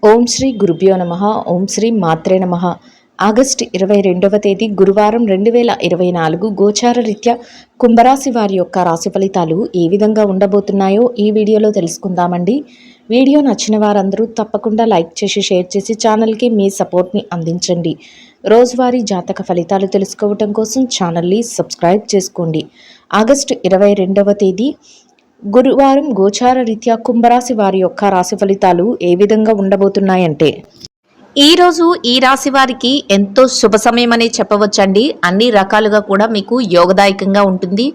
ఓం శ్రీ గురుభ్యో నమః. ఓం శ్రీ మాత్రే నమః. ఆగస్టు 22వ తేదీ గురువారం 2024 గోచార రీత్యా కుంభరాశి వారి యొక్క రాశి ఫలితాలు ఏ విధంగా ఉండబోతున్నాయో ఈ వీడియోలో తెలుసుకుందామండి. వీడియో నచ్చిన వారందరూ తప్పకుండా లైక్ చేసి షేర్ చేసి ఛానల్కి మీ సపోర్ట్ని అందించండి. రోజువారీ జాతక ఫలితాలు తెలుసుకోవటం కోసం ఛానల్ని సబ్స్క్రైబ్ చేసుకోండి. ఆగస్టు 22వ తేదీ గురువారం గోచార రీత్యా కుంభరాశి వారి యొక్క రాశి ఫలితాలు ఏ విధంగా ఉండబోతున్నాయంటే, ఈరోజు ఈ రాశి వారికి ఎంతో శుభ సమయం అనే చెప్పవచ్చండి. అన్ని రకాలుగా కూడా మీకు యోగదాయకంగా ఉంటుంది.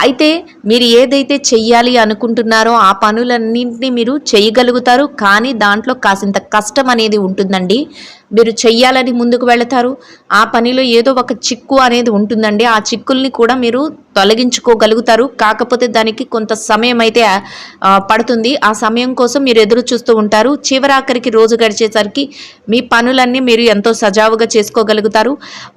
అయితే మీరు ఏదైతే చెయ్యాలి అనుకుంటున్నారో ఆ పనులన్నింటినీ మీరు చేయగలుగుతారు. కానీ దాంట్లో కాసింత కష్టం అనేది ఉంటుందండి. మీరు చెయ్యాలని ముందుకు వెళతారు, ఆ పనిలో ఏదో ఒక చిక్కు అనేది ఉంటుందండి. ఆ చిక్కుల్ని కూడా మీరు తొలగించుకోగలుగుతారు. కాకపోతే దానికి కొంత సమయం అయితే పడుతుంది. ఆ సమయం కోసం మీరు ఎదురు చూస్తూ ఉంటారు. చివరాఖరికి రోజు గడిచేసరికి మీ పనులన్నీ మీరు ఎంతో సజావుగా చేసుకోగలుగుతారు.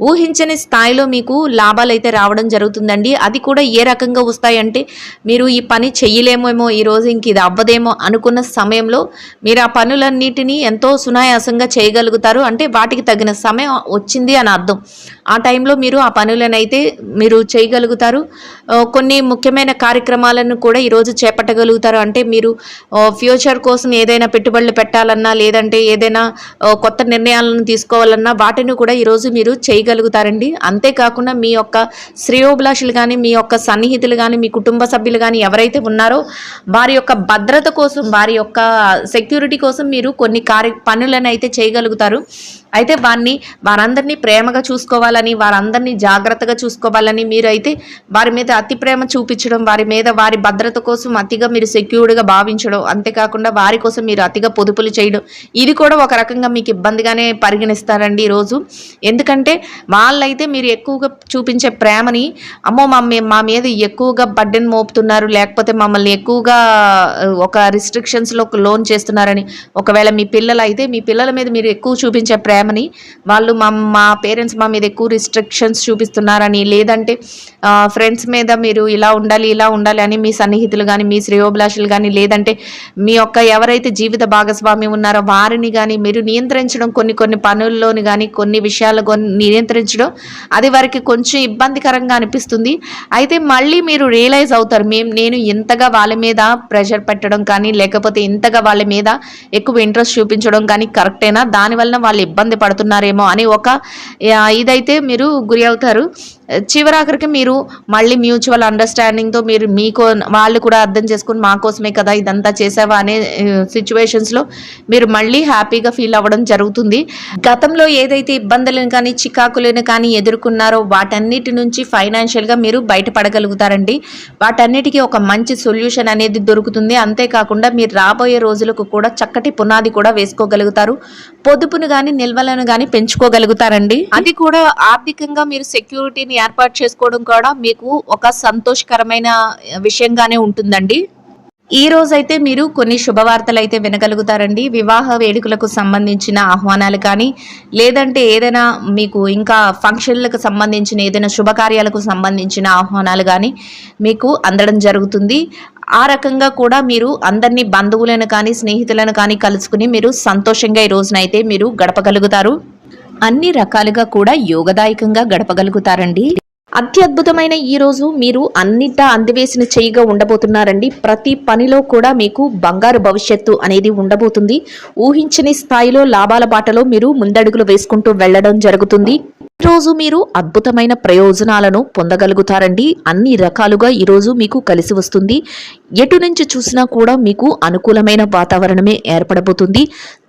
ఊహించని స్థాయిలో మీకు లాభాలు అయితే రావడం జరుగుతుందండి. అది కూడా ఏ రకంగా వస్తాయంటే, మీరు ఈ పని చెయ్యలేమేమో, ఈరోజు ఇంక ఇది అవ్వదేమో అనుకున్న సమయంలో మీరు ఆ పనులన్నిటినీ ఎంతో సునాయాసంగా చేయగలుగుతారు. అంటే వాటికి తగిన సమయం వచ్చింది అని అర్థం. ఆ టైంలో మీరు ఆ పనులనైతే మీరు చేయగలుగుతారు. కొన్ని ముఖ్యమైన కార్యక్రమాలను కూడా ఈరోజు చేపట్టగలుగుతారు. అంటే మీరు ఫ్యూచర్ కోసం ఏదైనా పెట్టుబడులు పెట్టాలన్నా, లేదంటే ఏదైనా కొత్త నిర్ణయాలను తీసుకోవాలన్నా వాటిని కూడా ఈరోజు మీరు చేయగలుగుతారండి. అంతేకాకుండా మీ యొక్క శ్రేయోభిలాషులు కానీ, మీ యొక్క సన్నిహితులు కానీ, మీ కుటుంబ సభ్యులు కానీ ఎవరైతే ఉన్నారో వారి యొక్క భద్రత కోసం, వారి యొక్క సెక్యూరిటీ కోసం మీరు కొన్ని పనులను అయితే చేయగలుగుతారు. అయితే వారందరినీ ప్రేమగా చూసుకోవాలని, వారందరినీ జాగ్రత్తగా చూసుకోవాలని మీరు అయితే వారి మీద అతి ప్రేమ చూపించడం, వారి భద్రత కోసం అతిగా మీరు సెక్యూర్డ్గా భావించడం, అంతేకాకుండా వారి కోసం మీరు అతిగా పొదుపులు చేయడం, ఇది కూడా ఒక రకంగా మీకు ఇబ్బందిగానే పరిగణిస్తారండి ఈరోజు. ఎందుకంటే వాళ్ళైతే మీరు ఎక్కువగా చూపించే ప్రేమని, అమ్మో మా మీద ఎక్కువగా బర్డెన్ మోపుతున్నారు, లేకపోతే మమ్మల్ని ఎక్కువగా ఒక రిస్ట్రిక్షన్స్లో లోన్ చేస్తున్నారని, ఒకవేళ మీ పిల్లలు అయితే మీ పిల్లల మీద మీరు ఎక్కువ చూపించే ప్రేమని వాళ్ళు మా పేరెంట్స్ మా మీద ఎక్కువ రిస్ట్రిక్షన్స్ చూపిస్తున్నారని, లేదంటే ఫ్రెండ్స్ మీద మీరు ఇలా ఉండాలి అని మీ సన్నిహితులు కానీ, మీ శ్రేయోభిలాషులు కానీ, లేదంటే మీ యొక్క ఎవరైతే జీవిత భాగస్వామి ఉన్నారో వారిని కానీ మీరు నియంత్రించడం, కొన్ని పనుల్లోని కానీ కొన్ని విషయాలు నియంత్రించడం అది వారికి కొంచెం ఇబ్బందికరంగా అనిపిస్తుంది. అయితే మళ్ళీ మీరు రియలైజ్ అవుతారు, నేను ఇంతగా వాళ్ళ మీద ప్రెషర్ పెట్టడం కానీ, లేకపోతే ఇంతగా వాళ్ళ మీద ఎక్కువ ఇంట్రెస్ట్ చూపించడం కానీ కరెక్టేనా, దానివల్ల వాళ్ళు ఇబ్బంది పడుతున్నారేమో అని ఒక ఇదైతే మీరు గురి అవుతారు. చివరాఖరికి మీరు మళ్ళీ మ్యూచువల్ అండర్స్టాండింగ్తో మీరు వాళ్ళు కూడా అర్థం చేసుకుని మా కోసమే కదా ఇదంతా చేసావా అనే సిచ్యువేషన్స్లో మీరు మళ్ళీ హ్యాపీగా ఫీల్ అవ్వడం జరుగుతుంది. గతంలో ఏదైతే ఇబ్బందులను కానీ చికాకులను కానీ ఎదుర్కొన్నారో వాటన్నిటి నుంచి ఫైనాన్షియల్గా మీరు బయటపడగలుగుతారండి. వాటన్నిటికీ ఒక మంచి సొల్యూషన్ అనేది దొరుకుతుంది. అంతేకాకుండా మీరు రాబోయే రోజులకు కూడా చక్కటి పునాది కూడా వేసుకోగలుగుతారు. పొదుపును కానీ నిల్వలను కానీ పెంచుకోగలుగుతారండి. అది కూడా ఆర్థికంగా మీరు సెక్యూరిటీని ఏర్పాటు చేసుకోవడం కూడా మీకు ఒక సంతోషకరమైన విషయంగానే ఉంటుందండి. ఈ రోజైతే మీరు కొన్ని శుభవార్తలు అయితే వినగలుగుతారండి. వివాహ వేడుకలకు సంబంధించిన ఆహ్వానాలు కానీ, లేదంటే ఏదైనా మీకు ఇంకా ఫంక్షన్లకు సంబంధించిన ఏదైనా శుభకార్యాలకు సంబంధించిన ఆహ్వానాలు కానీ మీకు అందడం జరుగుతుంది. ఆ రకంగా కూడా మీరు అందరినీ బంధువులను కానీ స్నేహితులను కానీ కలుసుకుని మీరు సంతోషంగా ఈ రోజునైతే మీరు గడపగలుగుతారు. అన్ని రకాలుగా కూడా యోగదాయకంగా గడపగలుగుతారండి. అత్యద్భుతమైన ఈ రోజు మీరు అన్నిటా అందివేసిన చేయిగా ఉండబోతున్నారండి. ప్రతి పనిలో కూడా మీకు బంగారు భవిష్యత్తు అనేది ఉండబోతుంది. ఊహించని స్థాయిలో లాభాల బాటలో మీరు ముందడుగులు వేసుకుంటూ వెళ్ళడం జరుగుతుంది. ఈరోజు మీరు అద్భుతమైన ప్రయోజనాలను పొందగలుగుతారండి. అన్ని రకాలుగా ఈరోజు మీకు కలిసి వస్తుంది. ఎటు నుంచి చూసినా కూడా మీకు అనుకూలమైన వాతావరణమే ఏర్పడబోతుంది.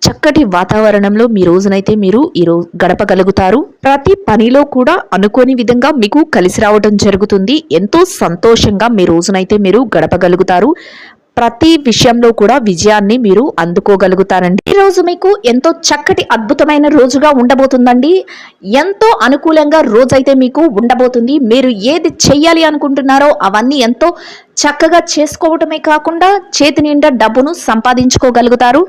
చక్కటి వాతావరణంలో మీ రోజునైతే మీరు ఈరోజు గడపగలుగుతారు. ప్రతి పనిలో కూడా అనుకోని విధంగా మీకు కలిసి రావడం జరుగుతుంది. ఎంతో సంతోషంగా మీ రోజునైతే మీరు గడపగలుగుతారు. ప్రతి విషయంలో కూడా విజయాన్ని మీరు అందుకోగలుగుతారండి. ఈ రోజు మీకు ఎంతో చక్కటి అద్భుతమైన రోజుగా ఉండబోతుందండి. ఎంతో అనుకూలంగా రోజైతే మీకు ఉండబోతుంది. మీరు ఏది చెయ్యాలి అనుకుంటున్నారో అవన్నీ ఎంతో చక్కగా చేసుకోవటమే కాకుండా చేతి నిండా డబ్బును సంపాదించుకోగలుగుతారు.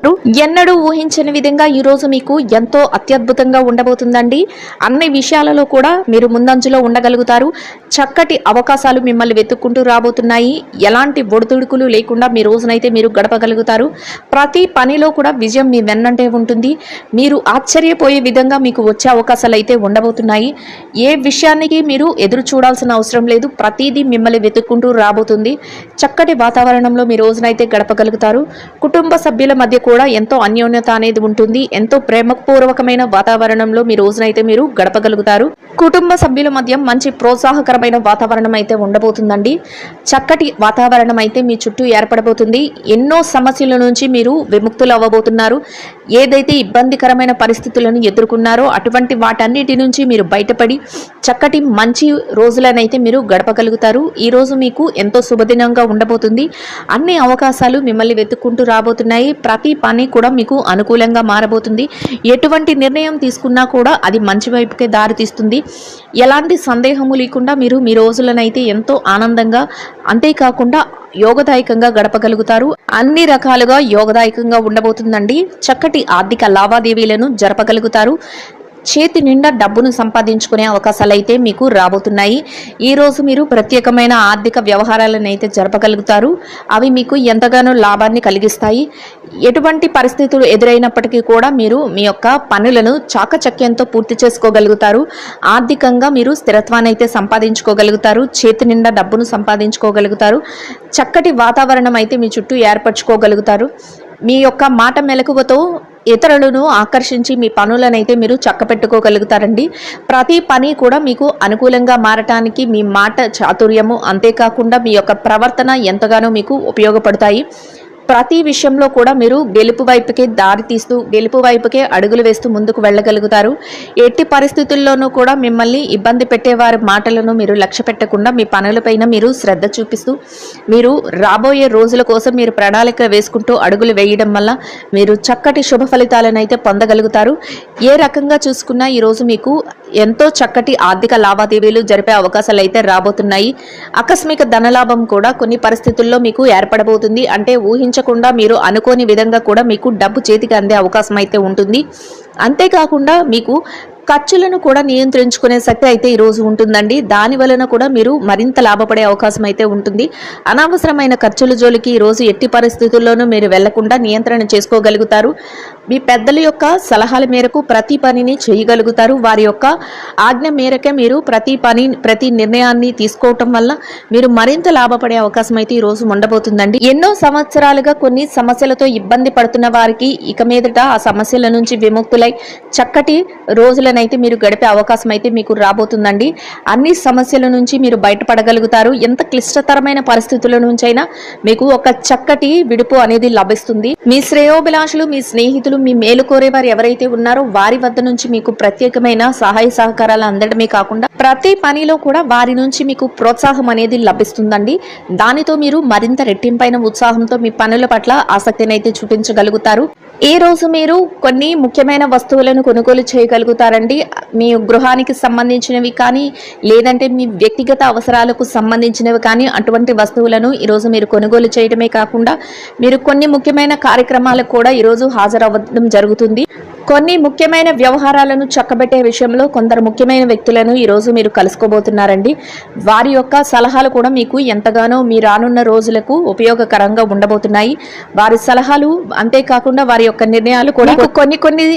ఎన్నడూ ఊహించని విధంగా ఈ రోజు మీకు ఎంతో అత్యద్భుతంగా ఉండబోతుందండి. అన్ని విషయాలలో కూడా మీరు ముందంజలో ఉండగలుగుతారు. చక్కటి అవకాశాలు మిమ్మల్ని వెతుక్కుంటూ రాబోతున్నాయి. ఎలాంటి ఒడిదుడుకులు లేకుండా మీ రోజునైతే మీరు గడపగలుగుతారు. ప్రతి పనిలో కూడా విజయం మీ వెన్నంటే ఉంటుంది. మీరు ఆశ్చర్యపోయే విధంగా మీకు వచ్చే అవకాశాలు అయితే ఉండబోతున్నాయి. ఏ విషయానికి మీరు ఎదురు చూడాల్సిన అవసరం లేదు. ప్రతిదీ మిమ్మల్ని వెతుక్కుంటూ రాబోతుంది. చక్కటి వాతావరణంలో మీ రోజునైతే గడపగలుగుతారు. కుటుంబ సభ్యుల మధ్య కూడా ఎంతో అన్యోన్యత అనేది ఉంటుంది. ఎంతో ప్రేమపూర్వకమైన వాతావరణంలో మీ రోజునైతే మీరు గడపగలుగుతారు. కుటుంబ సభ్యుల మధ్య మంచి ప్రోత్సాహకరమైన వాతావరణం అయితే ఉండబోతుందండి. చక్కటి వాతావరణం అయితే మీ చుట్టూ ఏర్పడబోతుంది. ఎన్నో సమస్యల నుంచి మీరు విముక్తులు అవ్వబోతున్నారు. ఏదైతే ఇబ్బందికరమైన పరిస్థితులను ఎదుర్కొన్నారో అటువంటి వాటన్నిటి నుంచి మీరు బయటపడి చక్కటి మంచి రోజులనైతే మీరు గడపగలుగుతారు. ఈ రోజు మీకు ఎంతో శుభదినంగా ఉండబోతుంది. అన్ని అవకాశాలు మిమ్మల్ని వెతుక్కుంటూ రాబోతున్నాయి. ప్రతి పని కూడా మీకు అనుకూలంగా మారబోతుంది. ఎటువంటి నిర్ణయం తీసుకున్నా కూడా అది మంచి వైపుకే దారితీస్తుంది. ఎలాంటి సందేహము లేకుండా మీరు మీ రోజులనైతే ఎంతో ఆనందంగా, అంతేకాకుండా యోగదాయకంగా గడపగలుగుతారు. అన్ని రకాలుగా యోగదాయకంగా ఉండబోతుందండి. చక్కటి ఆర్థిక లావాదేవీలను జరపగలుగుతారు. చేతి నిండా డబ్బును సంపాదించుకునే అవకాశాలు అయితే మీకు రాబోతున్నాయి. ఈ రోజు మీరు ప్రత్యేకమైన ఆర్థిక వ్యవహారాలను అయితే జరపగలుగుతారు. అవి మీకు ఎంతగానో లాభాన్ని కలిగిస్తాయి. ఎటువంటి పరిస్థితులు ఎదురైనప్పటికీ కూడా మీరు మీ యొక్క పనులను చాకచక్యంతో పూర్తి చేసుకోగలుగుతారు. ఆర్థికంగా మీరు స్థిరత్వాన్ని అయితే సంపాదించుకోగలుగుతారు. చేతి నిండా డబ్బును సంపాదించుకోగలుగుతారు. చక్కటి వాతావరణం అయితే మీ చుట్టూ ఏర్పరచుకోగలుగుతారు. మీ యొక్క మాట మెలకువతో ఇతరులను ఆకర్షించి మీ పనులనైతే మీరు చక్కపెట్టుకోగలుగుతారండి. ప్రతి పని కూడా మీకు అనుకూలంగా మారటానికి మీ మాట చాతుర్యము, అంతేకాకుండా మీ యొక్క ప్రవర్తన ఎంతగానో మీకు ఉపయోగపడతాయి. ప్రతి విషయంలో కూడా మీరు గెలుపు వైపుకే దారి తీస్తూ, గెలుపు వైపుకే అడుగులు వేస్తూ ముందుకు వెళ్ళగలుగుతారు. ఎట్టి పరిస్థితుల్లోనూ కూడా మిమ్మల్ని ఇబ్బంది పెట్టేవారి మాటలను మీరు లక్ష్య పెట్టకుండా మీ పనులపైన మీరు శ్రద్ధ చూపిస్తూ, మీరు రాబోయే రోజుల కోసం మీరు ప్రణాళిక వేసుకుంటూ అడుగులు వేయడం వల్ల మీరు చక్కటి శుభ ఫలితాలను అయితే పొందగలుగుతారు. ఏ రకంగా చూసుకున్నా ఈరోజు మీకు ఎంతో చక్కటి ఆర్థిక లావాదేవీలు జరిపే అవకాశాలు అయితే రాబోతున్నాయి. ఆకస్మిక ధనలాభం కూడా కొన్ని పరిస్థితుల్లో మీకు ఏర్పడబోతుంది. అంటే ఊహించకుండా మీరు అనుకోని విధంగా కూడా మీకు డబ్బు చేతికి అందే అవకాశం అయితే ఉంటుంది. అంతేకాకుండా మీకు ఖర్చులను కూడా నియంత్రించుకునే శక్తి అయితే ఈరోజు ఉంటుందండి. దాని వలన కూడా మీరు మరింత లాభపడే అవకాశం అయితే ఉంటుంది. అనవసరమైన ఖర్చుల జోలికి ఈరోజు ఎట్టి పరిస్థితుల్లోనూ మీరు వెళ్లకుండా నియంత్రణ చేసుకోగలుగుతారు. మీ పెద్దల యొక్క సలహాల మేరకు ప్రతి పనిని చేయగలుగుతారు. వారి యొక్క ఆజ్ఞ మేరకే మీరు ప్రతి నిర్ణయాన్ని తీసుకోవటం వల్ల మీరు మరింత లాభపడే అవకాశం అయితే ఈరోజు ఉండబోతుందండి. ఎన్నో సంవత్సరాలుగా కొన్ని సమస్యలతో ఇబ్బంది పడుతున్న వారికి ఇక మీదట ఆ సమస్యల నుంచి విముక్తులై చక్కటి రోజులనైతే మీరు గడిపే అవకాశం అయితే మీకు రాబోతుందండి. అన్ని సమస్యల నుంచి మీరు బయటపడగలుగుతారు. ఎంత క్లిష్టతరమైన పరిస్థితుల నుంచైనా మీకు ఒక చక్కటి విడుపు అనేది లభిస్తుంది. మీ శ్రేయోభిలాషులు, మీ స్నేహితులు, మీ మేలు కోరేవారు ఎవరైతే ఉన్నారో వారి వద్ద నుంచి మీకు ప్రత్యేకమైన సహాయ సహకారాలు అందడమే కాకుండా ప్రతి పనిలో కూడా వారి నుంచి మీకు ప్రోత్సాహం అనేది లభిస్తుందండి. దానితో మీరు మరింత రెట్టింపైన ఉత్సాహంతో మీ పనుల పట్ల ఆసక్తిని అయితే చూపించగలుగుతారు. ఈ రోజు మీరు కొన్ని ముఖ్యమైన వస్తువులను కొనుగోలు చేయగలుగుతారండి. మీ గృహానికి సంబంధించినవి కానీ, లేదంటే మీ వ్యక్తిగత అవసరాలకు సంబంధించినవి కానీ, అటువంటి వస్తువులను ఈరోజు మీరు కొనుగోలు చేయడమే కాకుండా మీరు కొన్ని ముఖ్యమైన కార్యక్రమాలకు కూడా ఈరోజు హాజరవ్వడం జరుగుతుంది. కొన్ని ముఖ్యమైన వ్యవహారాలను చక్కబెట్టే విషయంలో కొందరు ముఖ్యమైన వ్యక్తులను ఈరోజు మీరు కలుసుకోబోతున్నారండి. వారి యొక్క సలహాలు కూడా మీకు ఎంతగానో మీ రానున్న రోజులకు ఉపయోగకరంగా ఉండబోతున్నాయి. వారి సలహాలు అంతేకాకుండా వారి యొక్క నిర్ణయాలు కూడా కొన్ని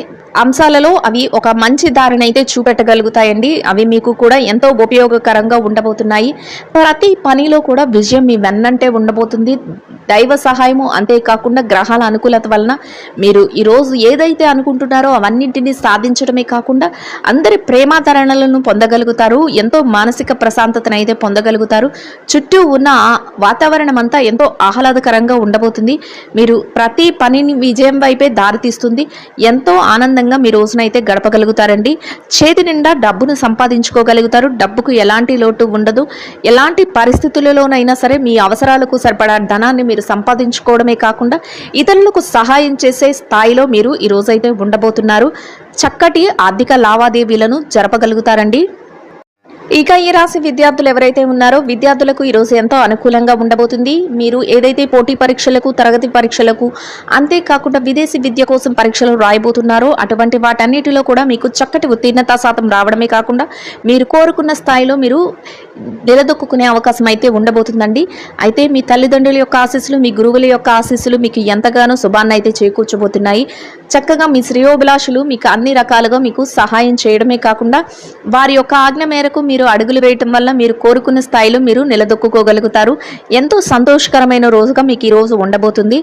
అంశాలలో అవి ఒక మంచి దారిని అయితే చూపెట్టగలుగుతాయండి. అవి మీకు కూడా ఎంతో ఉపయోగకరంగా ఉండబోతున్నాయి. ప్రతి పనిలో కూడా విజయం మీ వెన్నంటే ఉండబోతుంది. దైవ సహాయము, అంతేకాకుండా గ్రహాల అనుకూలత వలన మీరు ఈరోజు ఏదైతే అనుకుంటున్నారో అవన్నింటినీ సాధించడమే కాకుండా అందరి ప్రేమాదరణలను పొందగలుగుతారు. ఎంతో మానసిక ప్రశాంతతను అయితే పొందగలుగుతారు. చుట్టూ ఉన్న వాతావరణం అంతా ఎంతో ఆహ్లాదకరంగా ఉండబోతుంది. మీరు ప్రతి పనిని విజయం వైపే దారితీస్తుంది. ఎంతో ఆనందంగా మీ రోజునైతే గడపగలుగుతారండి. చేతి నిండా డబ్బును సంపాదించుకోగలుగుతారు. డబ్బుకు ఎలాంటి లోటు ఉండదు. ఎలాంటి పరిస్థితులలోనైనా సరే మీ అవసరాలకు సరిపడా ధనాన్ని మీరు సంపాదించుకోవడమే కాకుండా ఇతరులకు సహాయం చేసే స్థాయిలో మీరు ఈ రోజైతే ఉండబోతున్నారు. చక్కటి ఆర్థిక లావాదేవీలను జరపగలుగుతారండి. ఇక ఈ రాశి విద్యార్థులు ఎవరైతే ఉన్నారో విద్యార్థులకు ఈరోజు ఎంతో అనుకూలంగా ఉండబోతుంది. మీరు ఏదైతే పోటీ పరీక్షలకు, తరగతి పరీక్షలకు, అంతేకాకుండా విదేశీ విద్య కోసం పరీక్షలు రాయబోతున్నారో అటువంటి వాటన్నిటిలో కూడా మీకు చక్కటి ఉత్తీర్ణతా శాతం రావడమే కాకుండా మీరు కోరుకున్న స్థాయిలో మీరు నిలదొక్కునే అవకాశం అయితే ఉండబోతుందండి. అయితే మీ తల్లిదండ్రుల యొక్క ఆశీస్సులు, మీ గురువుల యొక్క ఆశీస్సులు మీకు ఎంతగానో శుభాన్ని అయితే చేకూర్చబోతున్నాయి. చక్కగా మీ శ్రేయోభిలాషులు మీకు అన్ని రకాలుగా మీకు సహాయం చేయడమే కాకుండా వారి యొక్క ఆజ్ఞ మేరకు మీరు అడుగులు వేయటం వల్ల మీరు కోరుకున్న స్థాయిలో మీరు నిలదొక్కుకోగలుగుతారు. ఎంతో సంతోషకరమైన రోజుగా మీకు ఈ రోజు ఉండబోతుంది.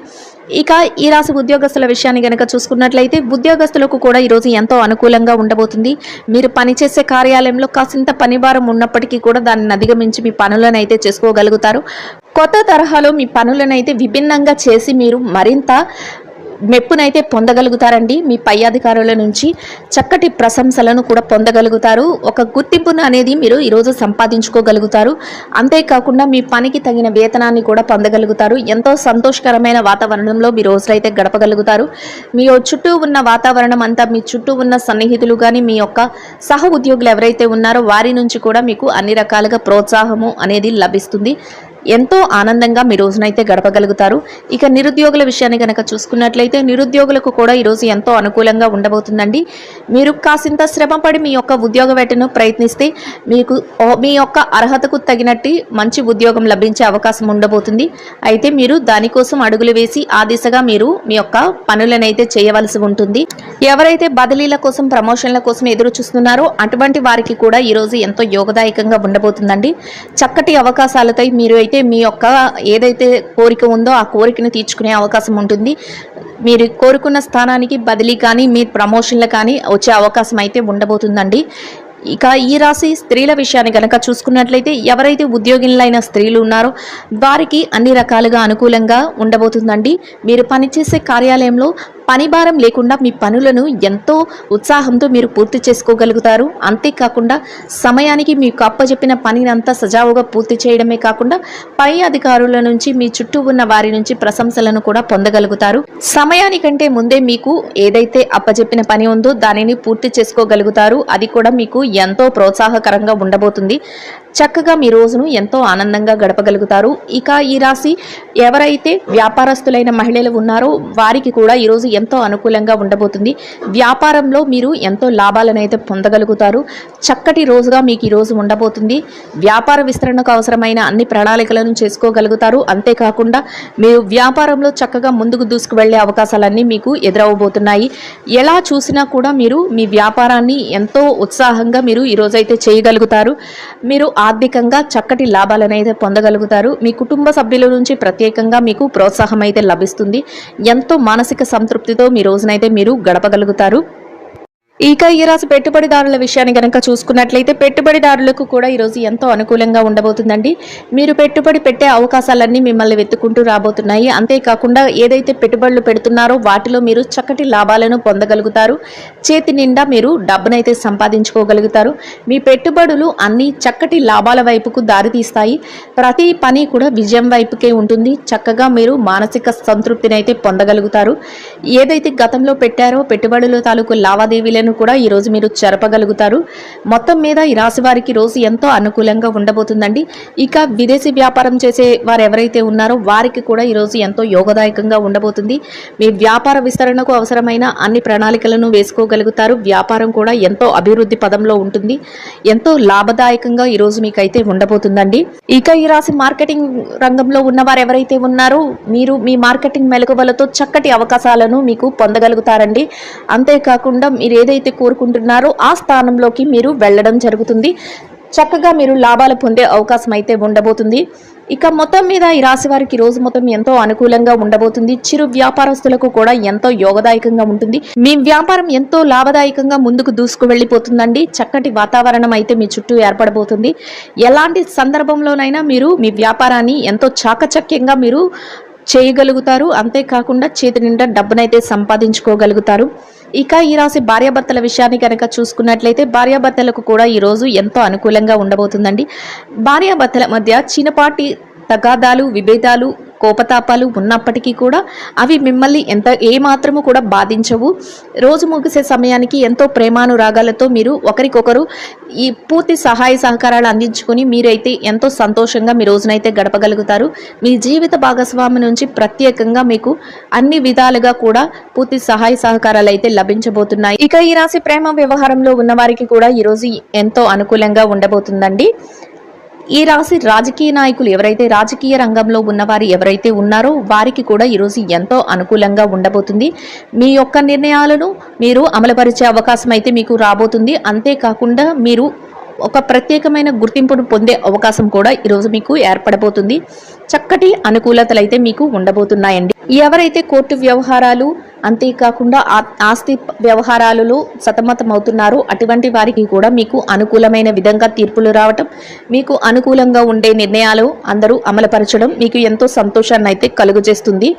ఇక ఈ రాశి ఉద్యోగస్తుల విషయాన్ని గనక చూసుకున్నట్లయితే ఉద్యోగస్తులకు కూడా ఈరోజు ఎంతో అనుకూలంగా ఉండబోతుంది. మీరు పనిచేసే కార్యాలయంలో కాసింత పనిభారం ఉన్నప్పటికీ కూడా దాన్ని అధిగమించి మీ పనులను అయితే చేసుకోగలుగుతారు. కొత్త తరహాలో మీ పనులను అయితే విభిన్నంగా చేసి మీరు మరింత మెప్పునైతే పొందగలుగుతారండి. మీ పై అధికారుల నుంచి చక్కటి ప్రశంసలను కూడా పొందగలుగుతారు. ఒక గుర్తింపును అనేది మీరు ఈరోజు సంపాదించుకోగలుగుతారు. అంతేకాకుండా మీ పనికి తగిన వేతనాన్ని కూడా పొందగలుగుతారు. ఎంతో సంతోషకరమైన వాతావరణంలో మీ రోజులైతే గడపగలుగుతారు. మీ చుట్టూ ఉన్న వాతావరణం అంతా, మీ చుట్టూ ఉన్న సన్నిహితులు కానీ, మీ యొక్క సహ ఉద్యోగులు ఎవరైతే ఉన్నారో వారి నుంచి కూడా మీకు అన్ని రకాలుగా ప్రోత్సాహము అనేది లభిస్తుంది. ఎంతో ఆనందంగా మీ రోజునైతే గడపగలుగుతారు. ఇక నిరుద్యోగుల విషయాన్ని కనుక చూసుకున్నట్లయితే నిరుద్యోగులకు కూడా ఈరోజు ఎంతో అనుకూలంగా ఉండబోతుందండి. మీరు కాసింత శ్రమపడి మీ యొక్క ఉద్యోగ వేటను ప్రయత్నిస్తే మీకు మీ యొక్క అర్హతకు తగినట్టు మంచి ఉద్యోగం లభించే అవకాశం ఉండబోతుంది. అయితే మీరు దానికోసం అడుగులు వేసి ఆ దిశగా మీరు మీ యొక్క పనులనైతే చేయవలసి ఉంటుంది. ఎవరైతే బదిలీల కోసం, ప్రమోషన్ల కోసం ఎదురు చూస్తున్నారో అటువంటి వారికి కూడా ఈరోజు ఎంతో యోగదాయకంగా ఉండబోతుందండి. చక్కటి అవకాశాలతో మీరు అయితే మీ యొక్క ఏదైతే కోరిక ఉందో ఆ కోరికను తీర్చుకునే అవకాశం ఉంటుంది. మీరు కోరుకున్న స్థానానికి బదిలీ కానీ, మీ ప్రమోషన్లు కానీ వచ్చే అవకాశం అయితే ఉండబోతుందండి. ఇక ఈ రాశి స్త్రీల విషయాన్ని కనుక చూసుకున్నట్లయితే ఎవరైతే ఉద్యోగులైన స్త్రీలు ఉన్నారో వారికి అన్ని రకాలుగా అనుకూలంగా ఉండబోతుందండి. మీరు పనిచేసే కార్యాలయంలో పనిభారం లేకుండా మీ పనులను ఎంతో ఉత్సాహంతో మీరు పూర్తి చేసుకోగలుగుతారు. అంతేకాకుండా సమయానికి మీకు అప్పచెప్పిన పనిని అంతా సజావుగా పూర్తి చేయడమే కాకుండా పై అధికారుల నుంచి, మీ చుట్టూ ఉన్న వారి నుంచి ప్రశంసలను కూడా పొందగలుగుతారు. సమయానికంటే ముందే మీకు ఏదైతే అప్పచెప్పిన పని ఉందో దానిని పూర్తి చేసుకోగలుగుతారు. అది కూడా మీకు ఎంతో ప్రోత్సాహకరంగా ఉండబోతుంది. చక్కగా మీ రోజును ఎంతో ఆనందంగా గడపగలుగుతారు. ఇక ఈ రాశి ఎవరైతే వ్యాపారస్తులైన మహిళలు ఉన్నారో వారికి కూడా ఈరోజు ఎంతో అనుకూలంగా ఉండబోతుంది. వ్యాపారంలో మీరు ఎంతో లాభాలను అయితే పొందగలుగుతారు. చక్కటి రోజుగా మీకు ఈ రోజు ఉండబోతుంది. వ్యాపార విస్తరణకు అవసరమైన అన్ని ప్రణాళికలను చేసుకోగలుగుతారు. అంతేకాకుండా మీరు వ్యాపారంలో చక్కగా ముందుకు దూసుకు వెళ్లే అవకాశాలన్నీ మీకు ఎదురవబోతున్నాయి. ఎలా చూసినా కూడా మీరు మీ వ్యాపారాన్ని ఎంతో ఉత్సాహంగా మీరు ఈరోజైతే చేయగలుగుతారు. మీరు ఆర్థికంగా చక్కటి లాభాలను అయితే పొందగలుగుతారు. మీ కుటుంబ సభ్యుల నుంచి ప్రత్యేకంగా మీకు ప్రోత్సాహం అయితే లభిస్తుంది. ఎంతో మానసిక సంతృప్తితో మీ రోజునైతే మీరు గడపగలుగుతారు. ఇక ఈ రాశి పెట్టుబడిదారుల విషయాన్ని కనుక చూసుకున్నట్లయితే పెట్టుబడిదారులకు కూడా ఈరోజు ఎంతో అనుకూలంగా ఉండబోతుందండి. మీరు పెట్టుబడి పెట్టే అవకాశాలన్నీ మిమ్మల్ని వెతుక్కుంటూ రాబోతున్నాయి. అంతేకాకుండా ఏదైతే పెట్టుబడులు పెడుతున్నారో వాటిలో మీరు చక్కటి లాభాలను పొందగలుగుతారు. చేతి నిండా మీరు డబ్బునైతే సంపాదించుకోగలుగుతారు. మీ పెట్టుబడులు అన్ని చక్కటి లాభాల వైపుకు దారితీస్తాయి. ప్రతి పని కూడా విజయం వైపుకే ఉంటుంది. చక్కగా మీరు మానసిక సంతృప్తిని అయితే పొందగలుగుతారు. ఏదైతే గతంలో పెట్టారో పెట్టుబడుల తాలూకు లావాదేవీలను కూడా ఈ రోజు మీరు జరపగలుగుతారు. మొత్తం మీద ఈ రాశి వారికి రోజు ఎంతో అనుకూలంగా ఉండబోతుందండి. ఇక విదేశీ వ్యాపారం చేసే వారు ఎవరైతే ఉన్నారో వారికి కూడా ఈ రోజు ఎంతో యోగదాయకంగా ఉండబోతుంది. మీ వ్యాపార విస్తరణకు అవసరమైన అన్ని ప్రణాళికలను వేసుకోగలుగుతారు. వ్యాపారం కూడా ఎంతో అభివృద్ధి పదంలో ఉంటుంది. ఎంతో లాభదాయకంగా ఈ రోజు మీకైతే ఉండబోతుందండి. ఇక ఈ రాశి మార్కెటింగ్ రంగంలో ఉన్నవారు ఎవరైతే ఉన్నారో మీరు మీ మార్కెటింగ్ మెలకువలతో చక్కటి అవకాశాలను మీకు పొందగలుగుతారండి. అంతేకాకుండా మీరు ఏదైతే కోరుకుంటున్నారో ఆ స్థానంలోకి మీరు వెళ్ళడం జరుగుతుంది. చక్కగా మీరు లాభాలు పొందే అవకాశం అయితే ఉండబోతుంది. ఇక మొత్తం మీద ఈ రాశి వారికి రోజు మొత్తం ఎంతో అనుకూలంగా ఉండబోతుంది. చిరు వ్యాపారస్తులకు కూడా ఎంతో యోగదాయకంగా ఉంటుంది. మీ వ్యాపారం ఎంతో లాభదాయకంగా ముందుకు దూసుకు వెళ్ళిపోతుందండి. చక్కటి వాతావరణం అయితే మీ చుట్టూ ఏర్పడబోతుంది. ఎలాంటి సందర్భంలోనైనా మీరు మీ వ్యాపారాన్ని ఎంతో చాకచక్యంగా మీరు చేయగలుగుతారు. అంతేకాకుండా చేతి నిండా డబ్బునైతే సంపాదించుకోగలుగుతారు. ఇక ఈ రాశి భార్యాభర్తల విషయాన్ని కనుక చూసుకున్నట్లయితే భార్యాభర్తలకు కూడా ఈరోజు ఎంతో అనుకూలంగా ఉండబోతుందండి. భార్యాభర్తల మధ్య చిన్నపాటి తగాదాలు, విభేదాలు కోపతాపాలు ఉన్నప్పటికీ కూడా అవి మిమ్మల్ని ఏమాత్రము కూడా బాధించవు. రోజు ముగిసే సమయానికి ఎంతో ప్రేమానురాగాలతో మీరు ఒకరికొకరు ఈ పూర్తి సహాయ సహకారాలు అందించుకొని మీరైతే ఎంతో సంతోషంగా మీ రోజునైతే గడపగలుగుతారు. మీ జీవిత భాగస్వామి నుంచి ప్రత్యేకంగా మీకు అన్ని విధాలుగా కూడా పూర్తి సహాయ సహకారాలు అయితే లభించబోతున్నాయి. ఇక ఈ రాశి ప్రేమ వ్యవహారంలో ఉన్న వారికి కూడా ఈరోజు ఎంతో అనుకూలంగా ఉండబోతుందండి. ఈ రాశి రాజకీయ నాయకులు ఎవరైతే రాజకీయ రంగంలో ఉన్నవారు ఎవరైతే ఉన్నారో వారికి కూడా ఈరోజు ఎంతో అనుకూలంగా ఉండబోతుంది. మీ యొక్క నిర్ణయాలను మీరు అమలుపరిచే అవకాశం అయితే మీకు రాబోతుంది. అంతేకాకుండా మీరు ఒక ప్రత్యేకమైన గుర్తింపును పొందే అవకాశం కూడా ఈరోజు మీకు ఏర్పడబోతుంది. చక్కటి అనుకూలతలు అయితే మీకు ఉండబోతున్నాయండి. ఎవరైతే కోర్టు వ్యవహారాలు అంతేకాకుండా ఆస్తి వ్యవహారాలలో సతమతమవుతున్నారో అటువంటి వారికి కూడా మీకు అనుకూలమైన విధంగా తీర్పులు రావటం, మీకు అనుకూలంగా ఉండే నిర్ణయాలు అందరూ అమలుపరచడం మీకు ఎంతో సంతోషాన్ని అయితే కలుగజేస్తుంది.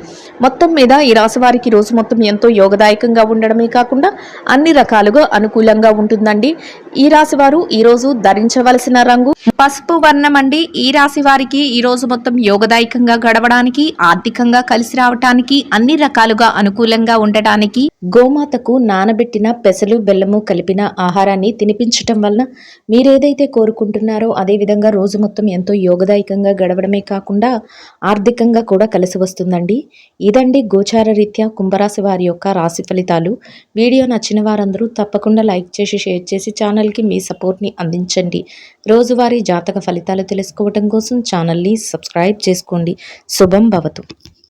మొత్తం మీద ఈ రాశి వారికి రోజు మొత్తం ఎంతో యోగదాయకంగా ఉండడమే కాకుండా అన్ని రకాలుగా అనుకూలంగా ఉంటుందండి. ఈ రాశి వారు ఈరోజు ధరించవలసిన రంగు పసుపు వర్ణం అండి. ఈ రాశి వారికి ఈ రోజు మొత్తం యోగదాయకంగా గడవడానికి, ఆర్థికంగా కలిసి రావటానికి, అన్ని రకాలుగా అనుకూలంగా ఉండటానికి గోమాతకు నానబెట్టిన పెసలు బెల్లము కలిపిన ఆహారాన్ని తినిపించటం వలన మీరేదైతే కోరుకుంటున్నారో అదే విధంగా రోజు మొత్తం ఎంతో యోగదాయకంగా గడవడమే కాకుండా ఆర్థికంగా కూడా కలిసి వస్తుందండి. ఇదండి గోచార రీత్యా కుంభరాశి వారి యొక్క రాశి ఫలితాలు. వీడియో నచ్చిన వారందరూ తప్పకుండా లైక్ చేసి షేర్ చేసి ఛానల్కి మీ సపోర్ట్ని అందించండి. రోజువారీ జాతక ఫలితాలు తెలుసుకోవడం కోసం ఛానల్ని సబ్స్క్రైబ్ చేసుకోండి. శుభం భవతు.